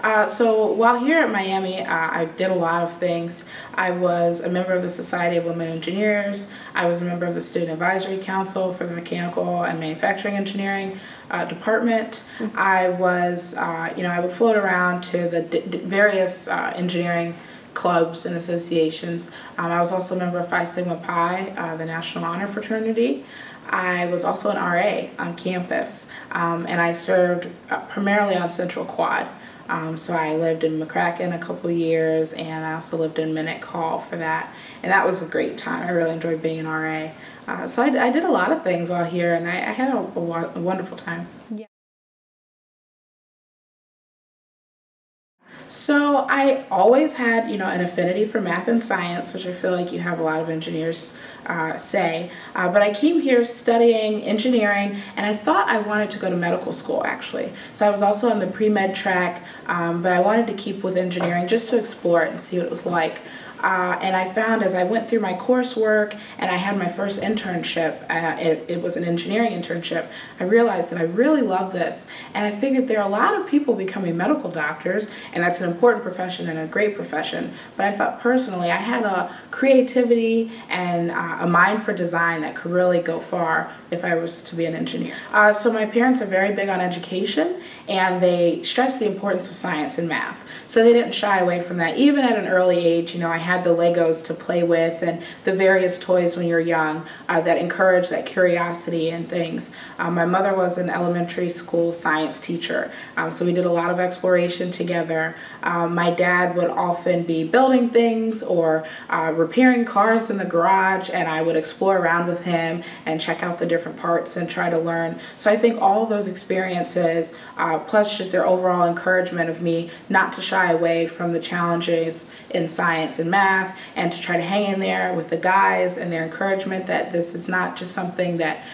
So while here at Miami, I did a lot of things. I was a member of the Society of Women Engineers. I was a member of the Student Advisory Council for the Mechanical and Manufacturing Engineering department. I was, I would float around to the various engineering clubs and associations. I was also a member of Phi Sigma Pi, the National Honor Fraternity. I was also an RA on campus, and I served primarily on Central Quad. So I lived in McCracken a couple years, and I also lived in Minute Hall for that. And that was a great time. I really enjoyed being an RA. So I did a lot of things while here, and I had a wonderful time. Yeah. So I always had, an affinity for math and science, which I feel like you have a lot of engineers say. But I came here studying engineering, and I thought I wanted to go to medical school, actually. So I was also on the pre-med track, but I wanted to keep with engineering just to explore it and see what it was like. And I found as I went through my coursework and I had my first internship, it was an engineering internship, I realized that I really love this. And I figured there are a lot of people becoming medical doctors, and that's an important profession and a great profession. But I thought personally I had a creativity and a mind for design that could really go far if I was to be an engineer. So my parents are very big on education, and they stress the importance of science and math. So they didn't shy away from that. Even at an early age, I had the Legos to play with and the various toys when you're young that encourage that curiosity and things. My mother was an elementary school science teacher, so we did a lot of exploration together. My dad would often be building things or repairing cars in the garage, and I would explore around with him and check out the different parts and try to learn. So I think all of those experiences, plus just their overall encouragement of me not to shy away from the challenges in science and math, and to try to hang in there with the guys, and their encouragement that this is not just something that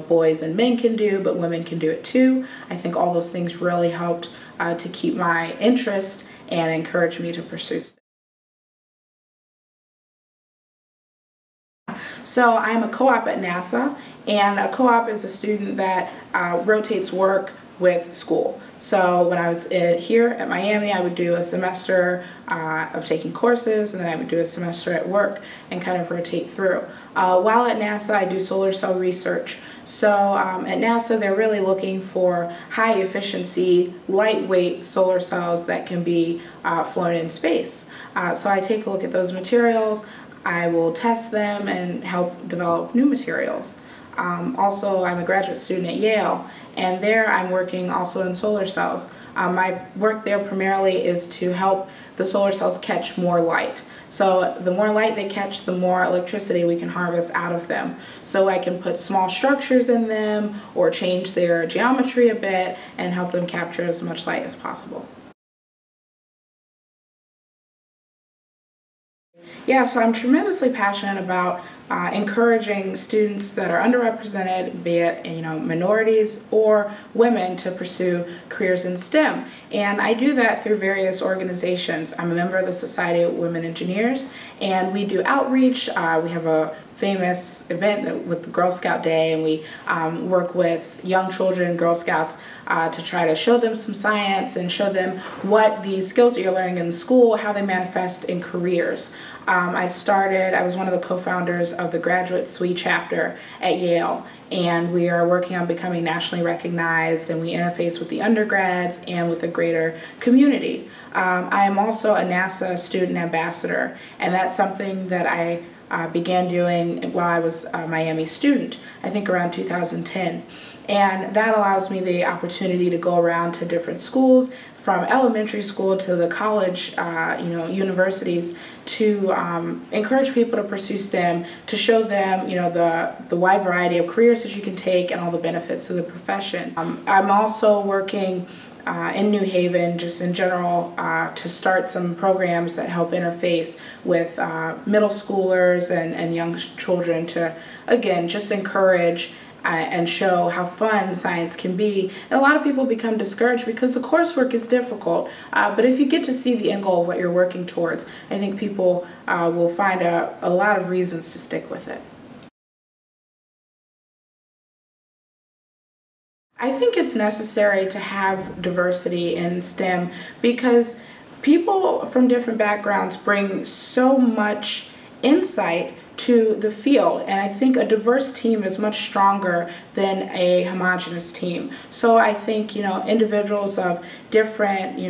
boys and men can do, but women can do it too. I think all those things really helped to keep my interest and encourage me to pursue. So I'm a co-op at NASA, and a co-op is a student that rotates work with school. So when I was here at Miami, I would do a semester of taking courses, and then I would do a semester at work and kind of rotate through. While at NASA, I do solar cell research. So at NASA, they're really looking for high efficiency, lightweight solar cells that can be flown in space. So I take a look at those materials, I will test them and help develop new materials. Also, I'm a graduate student at Yale, and there I'm working also in solar cells. My work there primarily is to help the solar cells catch more light. So the more light they catch, the more electricity we can harvest out of them. So I can put small structures in them or change their geometry a bit and help them capture as much light as possible. Yeah, so I'm tremendously passionate about encouraging students that are underrepresented, be it minorities or women, to pursue careers in STEM. And I do that through various organizations. I'm a member of the Society of Women Engineers, and we do outreach. We have a famous event with the Girl Scout Day, and we work with young children, Girl Scouts, to try to show them some science and show them what these skills that you're learning in school, how they manifest in careers. I was one of the co-founders of the Graduate SWE chapter at Yale, and we are working on becoming nationally recognized, and we interface with the undergrads and with the greater community. I am also a NASA student ambassador, and that's something that I began doing while I was a Miami student, I think around 2010. And that allows me the opportunity to go around to different schools, from elementary school to the college, universities, to encourage people to pursue STEM, to show them, the wide variety of careers that you can take and all the benefits of the profession. I'm also working in New Haven, just in general, to start some programs that help interface with middle schoolers and young children to, again, just encourage and show how fun science can be. And a lot of people become discouraged because the coursework is difficult, but if you get to see the end goal of what you're working towards, I think people will find a lot of reasons to stick with it. I think it's necessary to have diversity in STEM because people from different backgrounds bring so much insight to the field, and I think a diverse team is much stronger than a homogeneous team. So I think, individuals of different,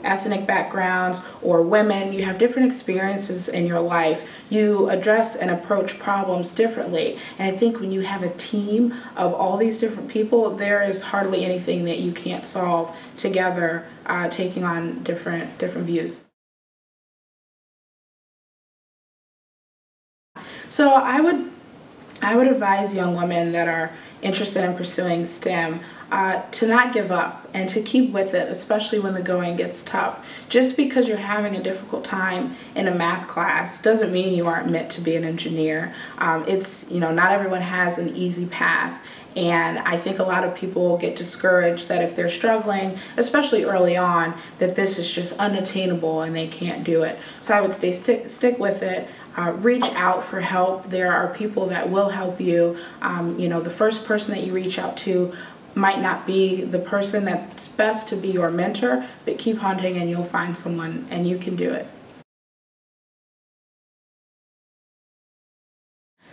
ethnic backgrounds or women, you have different experiences in your life. You address and approach problems differently. And I think when you have a team of all these different people, there is hardly anything that you can't solve together, taking on different views. So I would advise young women that are interested in pursuing STEM to not give up and to keep with it, especially when the going gets tough. Just because you're having a difficult time in a math class doesn't mean you aren't meant to be an engineer. Not everyone has an easy path. And I think a lot of people get discouraged that if they're struggling, especially early on, that this is just unattainable and they can't do it. So I would stick with it. Reach out for help. There are people that will help you. The first person that you reach out to might not be the person that's best to be your mentor, but keep hunting and you'll find someone and you can do it.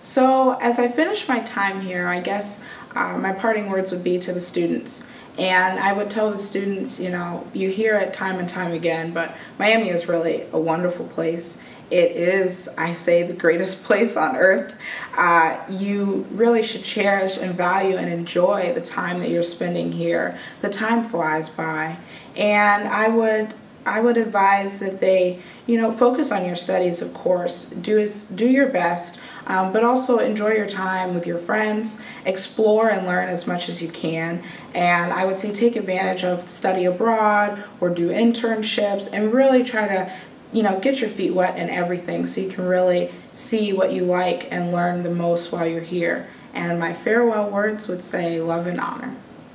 So as I finish my time here, I guess my parting words would be to the students. And I would tell the students, you hear it time and time again, but Miami is really a wonderful place. It is, I say, the greatest place on earth. You really should cherish and value and enjoy the time that you're spending here. The time flies by. And I would advise that they, focus on your studies, of course. Do your best, but also enjoy your time with your friends. Explore and learn as much as you can. And I would say take advantage of study abroad or do internships and really try to, get your feet wet in everything so you can really see what you like and learn the most while you're here. And my farewell words would say love and honor.